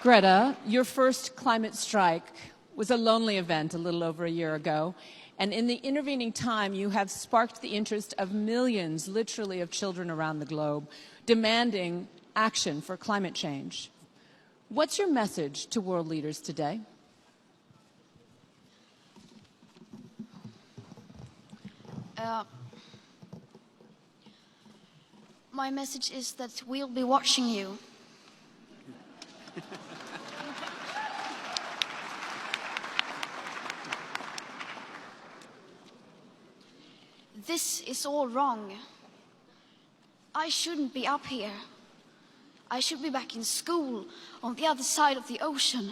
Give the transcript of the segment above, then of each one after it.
Greta, your first climate strike was a lonely event a little over a year ago, and in the intervening time you have sparked the interest of millions, literally, of children around the globe, demanding action for climate change. What's your message to world leaders today? My message is that we'll be watching you. This is all wrong. I shouldn't be up here. I should be back in school on the other side of the ocean.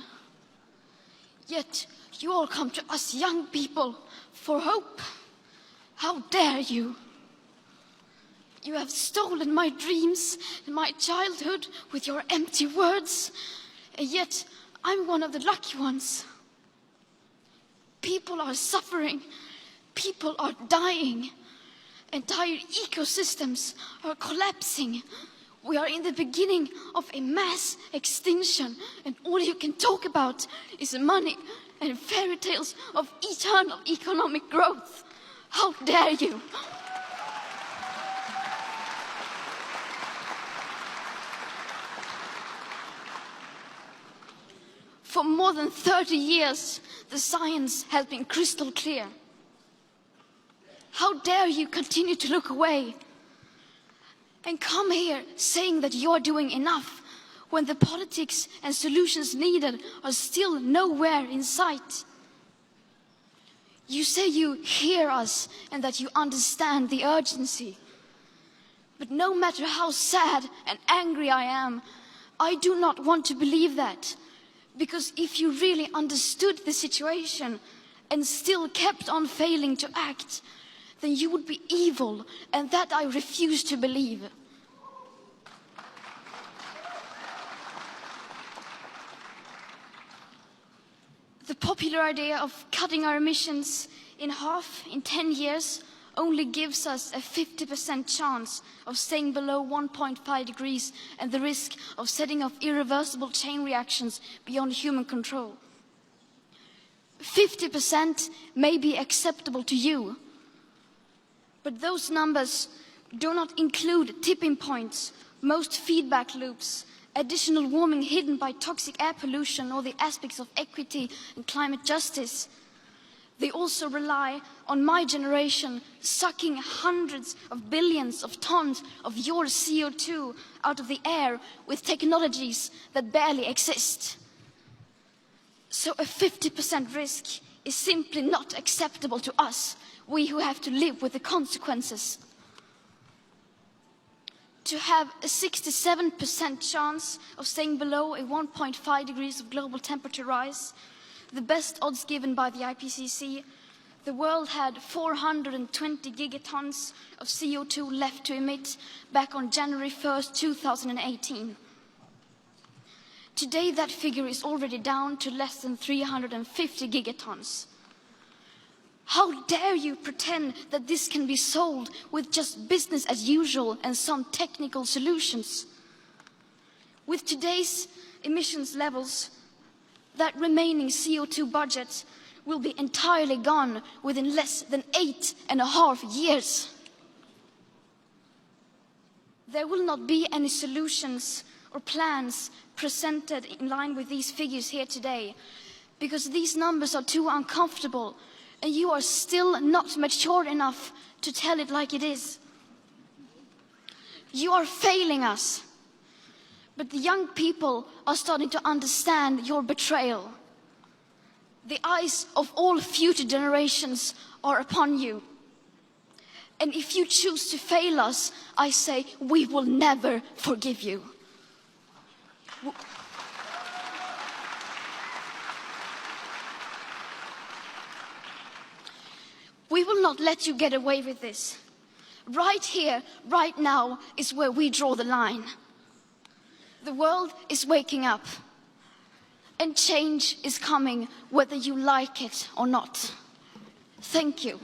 Yet you all come to us young people for hope. How dare you? You have stolen my dreams and my childhood with your empty words, and yet I'm one of the lucky ones. People are suffering. People are dying. Entire ecosystems are collapsing. We are in the beginning of a mass extinction, and all you can talk about is money and fairy tales of eternal economic growth. How dare you? For more than 30 years, the science has been crystal clear. How dare you continue to look away and come here saying that you're doing enough when the politics and solutions needed are still nowhere in sight? You say you hear us and that you understand the urgency. But no matter how sad and angry I am, I do not want to believe that. Because if you really understood the situation and still kept on failing to act, then you would be evil, and that I refuse to believe. The popular idea of cutting our emissions in half in 10 years only gives us a 50% chance of staying below 1.5 degrees and the risk of setting off irreversible chain reactions beyond human control. 50% may be acceptable to you, but those numbers do not include tipping points, most feedback loops, additional warming hidden by toxic air pollution, or the aspects of equity and climate justice. They also rely on my generation sucking hundreds of billions of tons of your CO2 out of the air with technologies that barely exist. So a 50% risk is simply not acceptable to us, we who have to live with the consequences. To have a 67% chance of staying below a 1.5 degrees of global temperature rise, the best odds given by the IPCC, the world had 420 gigatons of CO2 left to emit back on January 1st, 2018. Today that figure is already down to less than 350 gigatons. How dare you pretend that this can be solved with just business as usual and some technical solutions? With today's emissions levels, that remaining CO2 budget will be entirely gone within less than 8.5 years. There will not be any solutions or plans presented in line with these figures here today, because these numbers are too uncomfortable and you are still not mature enough to tell it like it is. You are failing us. But the young people are starting to understand your betrayal. The eyes of all future generations are upon you. And if you choose to fail us, I say we will never forgive you. We will not let you get away with this. Right here, right now, is where we draw the line. The world is waking up, and change is coming whether you like it or not. Thank you.